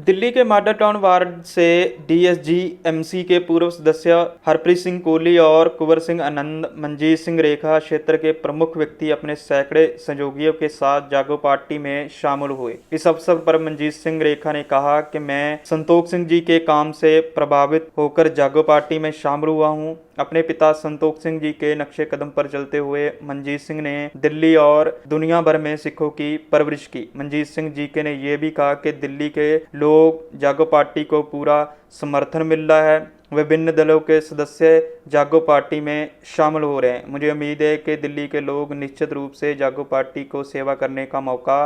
दिल्ली के model town ward से DSG-MC के पूर्व सदस्य हरप्रीत सिंह कोहली और कुंवर सिंह आनंद, मंजीत सिंह रेखा क्षेत्र के प्रमुख व्यक्ति अपने सैकड़े सहयोगियों के साथ जागो पार्टी में शामिल हुए। इस अवसर पर मंजीत सिंह रेखा ने कहा कि मैं संतोख सिंह जी के काम से प्रभावित होकर जागो पार्टी में शामिल हुआ हूं। अपने पिता संतोख सिंह जी के नक्शे कदम पर चलते हुए मंजीत सिंह ने दिल्ली और दुनिया भर में सिखों की परवरिश की। मंजीत सिंह जी के ने यह भी कहा कि दिल्ली के लोग जागो पार्टी को पूरा समर्थन मिल रहा है। विभिन्न दलों के सदस्य जागो पार्टी में शामिल हो रहे हैं। मुझे उम्मीद है कि दिल्ली के लोग निश्चित रूप से जागो पार्टी को सेवा करने का मौका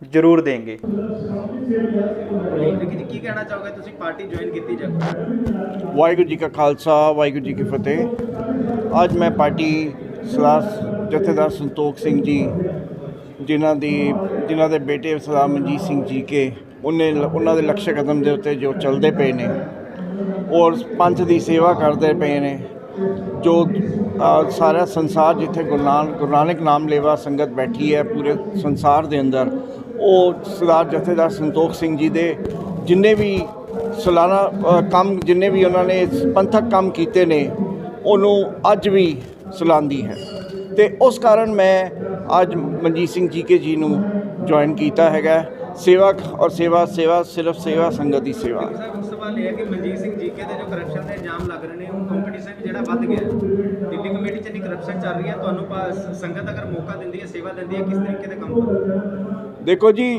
जरूर देंगे। ਕੀ ਕਹਿਣਾ ਚਾਹੋਗੇ ਤੁਸੀਂ ਪਾਰਟੀ ਜੁਆਇਨ ਕੀਤੀ ਜਾਗੋ? ਵਾਹਿਗੁਰੂ ਜੀ ਕਾ ਖਾਲਸਾ ਵਾਹਿਗੁਰੂ ਜੀ ਕੀ ਫਤਿਹ। ਅੱਜ ਮੈਂ ਪਾਰਟੀ ਸਰਦਾਰ ਜਥੇਦਾਰ ਸੰਤੋਖ ਸਿੰਘ ਜੀ ਜਿਨ੍ਹਾਂ ਦੇ ਬੇਟੇ ਸਰਦਾਰ ਮਨਜੀਤ ਸਿੰਘ ਜੀ ਕੇ ਉਹਨਾਂ ਦੇ ਲਕਸ਼ ਕਦਮ ਦੇ ਉੱਤੇ ਜੋ ਚੱਲਦੇ ਪਏ ਨੇ ਔਰ ਪੰਥ ਦੀ ਸੇਵਾ ਕਰਦੇ ਪਏ ਨੇ, ਜੋ ਸਾਰਾ ਸੰਸਾਰ ਜਿੱਥੇ ਗੁਰੂ ਨਾਨਕ ਨਾਮ ਲੇਵਾ ਸੰਗਤ ਬੈਠੀ ਹੈ ਪੂਰੇ ਸੰਸਾਰ ਦੇ ਅੰਦਰ, ਉਹ ਸਰਦਾਰ ਜਥੇਦਾਰ ਸੰਤੋਖ ਸਿੰਘ ਜੀ ਦੇ ਜਿੰਨੇ ਵੀ ਸਾਲਾਨਾ ਕੰਮ ਜਿੰਨੇ ਵੀ ਉਹਨਾਂ ਨੇ ਪੰਥਕ ਕੰਮ ਕੀਤੇ ਨੇ ਉਹਨੂੰ ਅੱਜ ਵੀ ਸਲਾਹੁੰਦੀ ਹੈ। ਅਤੇ ਉਸ ਕਾਰਨ ਮੈਂ ਅੱਜ ਮਨਜੀਤ ਸਿੰਘ ਜੀ ਕੇ ਜੀ ਨੂੰ ਜੁਆਇਨ ਕੀਤਾ ਹੈਗਾ। सेवा और सेवा सिर्फ सेवा संगत की सेवा। सवाल यह है कि मनजीत सिंह जीके के जो करप्शन के इल्जाम लग रहे हैं, कंपटीशन भी जो बढ़ गया दिल्ली कमेटी च नहीं करप्शन चल रही है, तो संगत अगर मौका देती है सेवा देती है, किस तरीके से काम करो? देखो जी,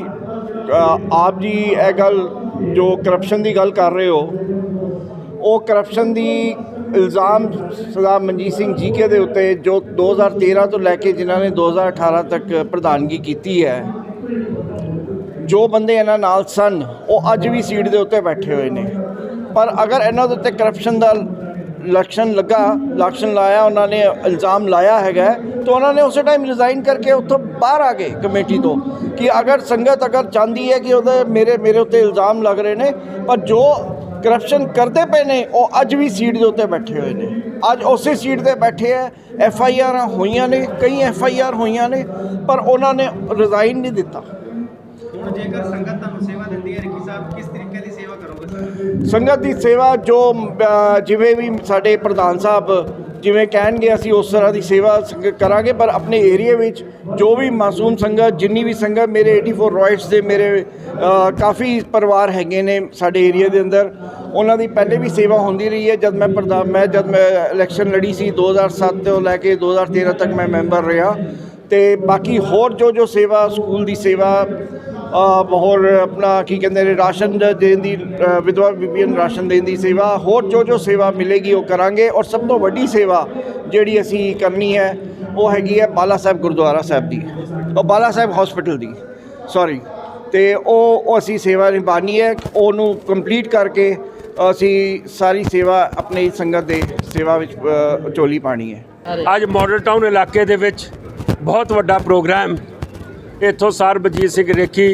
आप जी यह गल जो करप्शन की गल कर रहे हो, वो करप्शन की इल्ज़ाम सरदार मनजीत सिंह जीके के उत्ते जो 2013 तो लैके जिन्होंने 2018 तक प्रधानगी की है, जो बंदे इन्हां नाल सन वो अज भी सीट के उत्ते बैठे हुए ने। पर अगर इन्हां दे उत्ते करप्शन का लक्षण लाया, उन्होंने इल्ज़ाम लाया है, तो उन्होंने उस टाइम रिज़ाइन करके उत्थों बाहर आ गए कमेटी तो, कि अगर संगत अगर चाहती है कि मेरे उत्ते इल्ज़ाम लग रहे हैं, पर जो करप्शन करते पे ने वो अज भी सीट के उत्ते बैठे हुए ने। अज उस सीट पर बैठे है, FIR होईयां ने, कई FIR होईयां ने, पर उन्होंने रिज़ाइन नहीं दिता। जेकर संगत तुहानूं सेवा दिंदी है, रिकी साहब किस तरीके की सेवा करोगे? संगत की सेवा जो जिवें भी साडे प्रधान साहब जिवें कहणगे असीं उस तरह की सेवा करांगे, पर अपने एरिए विच जो भी मासूम संगत जिन्नी भी संगत मेरे 84 रॉयट्स के मेरे काफ़ी परिवार हैगे ने साडे एरिए के अंदर, उन्हां दी पहले भी सेवा होंदी रही है। जब मैं इलैक्शन लड़ी सी 2007 तो लैके 2013 तक मैं मैंबर रहा, तो बाकी होर जो सेवा स्कूल की सेवा होर अपना की कहते हैं राशन देने की, विधवा बीबीਆਂ ਨੂੰ राशन देने की सेवा, होर जो सेवा मिलेगी वो करांगे। और सब तो वड्डी सेवा जिहड़ी असीं करनी है वो हैगी है बाला साहब गुरुद्वारा साहब की और बाला साहब हॉस्पिटल की, सॉरी, तो वो असीं सेवा निभानी है। ਉਹਨੂੰ कंप्लीट करके असीं सारी सेवा अपनी संगत दे सेवा विच ਝੋਲੀ पानी है। ਅੱਜ मॉडल टाउन इलाके दे विच बहुत वड्डा प्रोग्राम इत्थों सर मनजीत सिंह रेखी,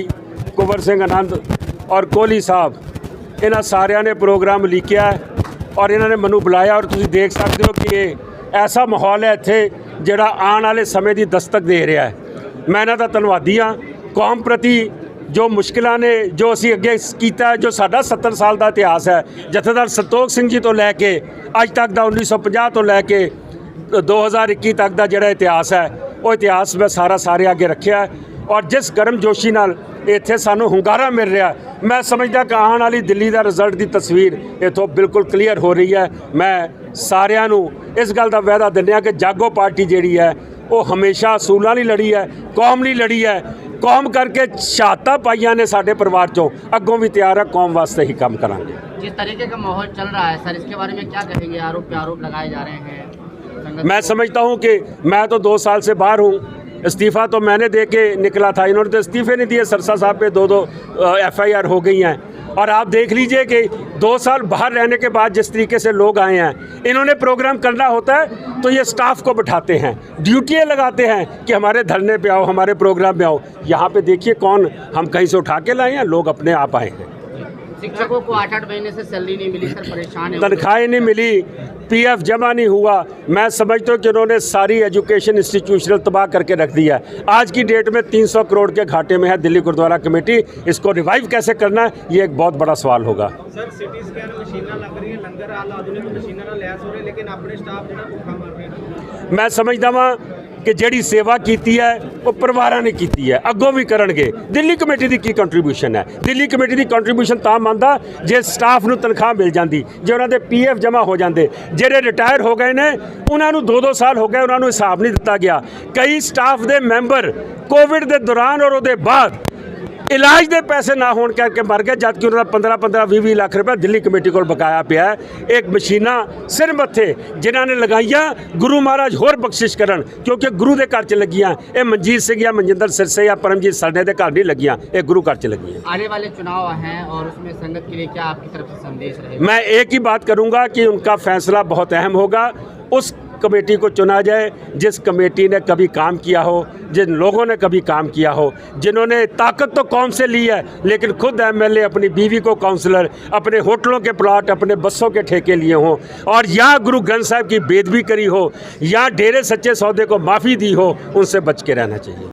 कुंवर सिंह आनंद और कोहली साहब, इन्हां सारिਆਂ ने प्रोग्राम लिखिया और इन्होंने मैनू बुलाया। और तुसीं देख सकते हो कि ये ऐसा माहौल है इत्थे जिहड़ा आने वाले समय की दस्तक दे रहा है। मैं इन्हां दा धन्नवादी हाँ। कौम प्रति जो मुश्किलां ने जो असीं अगे कीता, जो साडा 70 साल का इतिहास है, जथेदार संतोख सिंह जी तो लैके अज तक का 1950 तो लैके 2021 तक का जिहड़ा इतिहास है, वो इतिहास मैं सारे आगे रखिया। और जिस गर्मजोशी नाल इत्थे सानू हुंगारा मिल रहा, मैं समझदा कि आने वाली दिल्ली का रिजल्ट की तस्वीर इत्थों बिल्कुल क्लीयर हो रही है। मैं सारिਆਂ ਨੂੰ इस गल का वायदा दिंदा कि जागो पार्टी जिहड़ी है वो हमेशा असूलों ਲਈ लड़ी है, कौम ਲਈ लड़ी है। कौम करके शहादतां पाईयां ने साडे परिवार चों, अगों भी तैयार है, कौम वास्ते ही काम करांगे। जिस तरीके का माहौल चल रहा है सर, इसके बारे में क्या कहेंगे? आरोप लगाए जा रहे हैं। मैं समझता हूँ कि मैं तो 2 साल से बाहर हूँ, इस्तीफ़ा तो मैंने दे के निकला था, इन्होंने तो इस्तीफ़े नहीं दिए। सरसा साहब पे 2 FIR हो गई हैं। और आप देख लीजिए कि 2 साल बाहर रहने के बाद जिस तरीके से लोग आए हैं, इन्होंने प्रोग्राम करना होता है तो ये स्टाफ को बिठाते हैं, ड्यूटियाँ लगाते हैं कि हमारे धरने पे आओ, हमारे प्रोग्राम में आओ। यहाँ पे देखिए कौन हम कहीं से उठा के लाए हैं, लोग अपने आप आए हैं। शिक्षकों को 8-8 महीने से सैलरी नहीं मिली सर, परेशान है। तनख्वाहें नहीं मिली, पीएफ जमा नहीं हुआ। मैं समझता हूँ कि उन्होंने सारी एजुकेशन इंस्टीट्यूशनल तबाह करके रख दिया है। आज की डेट में 300 करोड़ के घाटे में है दिल्ली गुरुद्वारा कमेटी। इसको रिवाइव कैसे करना है, ये एक बहुत बड़ा सवाल होगा। सर सिटी स्कैन मशीनां लग रही है, लंगर आल आधुनिक मशीनां ਨਾਲ ਲੈਸ ਹੋ ਰਹੇ, लेकिन अपने स्टाफ ਜਿਹੜਾ ਭੁੱਖਾ ਮਰ ਰਿਹਾ। मैं समझदा वां कि ਜਿਹੜੀ ਸੇਵਾ ਕੀਤੀ ਹੈ ਉਹ ਪਰਿਵਾਰਾਂ ਨੇ ਕੀਤੀ ਹੈ, ਅੱਗੋਂ ਵੀ ਕਰਨਗੇ। ਦਿੱਲੀ ਕਮੇਟੀ ਦੀ ਕੀ ਕੰਟਰੀਬਿਊਸ਼ਨ ਹੈ? ਦਿੱਲੀ ਕਮੇਟੀ ਦੀ ਕੰਟਰੀਬਿਊਸ਼ਨ ਤਾਂ ਮੰਨਦਾ ਜੇ ਸਟਾਫ ਨੂੰ ਤਨਖਾਹ ਮਿਲ ਜਾਂਦੀ, ਜੇ ਉਹਨਾਂ ਦੇ ਪੀਐਫ ਜਮ੍ਹਾਂ ਹੋ ਜਾਂਦੇ। ਜਿਹੜੇ ਰਿਟਾਇਰ ਹੋ ਗਏ ਨੇ ਉਹਨਾਂ ਨੂੰ 2-2 ਸਾਲ ਹੋ ਗਏ, ਉਹਨਾਂ ਨੂੰ ਹਿਸਾਬ ਨਹੀਂ ਦਿੱਤਾ ਗਿਆ। ਕਈ ਸਟਾਫ ਦੇ ਮੈਂਬਰ ਕੋਵਿਡ ਦੇ ਦੌਰਾਨ ਔਰ ਉਹਦੇ ਬਾਅਦ ਇਲਾਜ ਦੇ ਪੈਸੇ ਨਾ ਹੋਣ ਕਰਕੇ ਮਰ ਗਏ, ਜਦਕਿ ਉਹਨਾਂ ਦਾ 15-15 20-20 ਲੱਖ ਰੁਪਏ ਦਿੱਲੀ ਕਮੇਟੀ ਕੋਲ ਬਕਾਇਆ ਪਿਆ ਹੈ। ਇੱਕ ਮਸ਼ੀਨਾਂ ਸਿਰ ਮੱਥੇ ਜਿਨ੍ਹਾਂ ਨੇ ਲਗਾਈਆਂ, ਗੁਰੂ ਮਹਾਰਾਜ ਹੋਰ ਬਖਸ਼ਿਸ਼ ਕਰਨ, ਕਿਉਂਕਿ ਗੁਰੂ ਦੇ ਘਰ 'ਚ ਲੱਗੀਆਂ। ਇਹ ਮਨਜੀਤ ਸਿੰਘ ਜਾਂ ਮਨਜਿੰਦਰ ਸਿਰਸੇ ਜਾਂ ਪਰਮਜੀਤ ਸਰਨੇ ਦੇ ਘਰ ਨਹੀਂ ਲੱਗੀਆਂ, ਇਹ ਗੁਰੂ ਘਰ 'ਚ ਲੱਗੀਆਂ। आने वाले चुनाव हैं और उसमें संगत के लिए क्या आपकी तरफ से संदेश रहेगा? मैं एक ही बात करूंगा कि उनका फैसला बहुत अहम होगा। उस कमेटी को चुना जाए जिस कमेटी ने कभी काम किया हो, जिन लोगों ने कभी काम किया हो, जिन्होंने ताकत तो कौम से ली है लेकिन खुद एमएलए अपनी बीवी को काउंसलर, अपने होटलों के प्लाट, अपने बसों के ठेके लिए हों, और या गुरु ग्रंथ साहिब की बेदबी करी हो, या डेरे सच्चे सौदे को माफ़ी दी हो, उनसे बच के रहना चाहिए।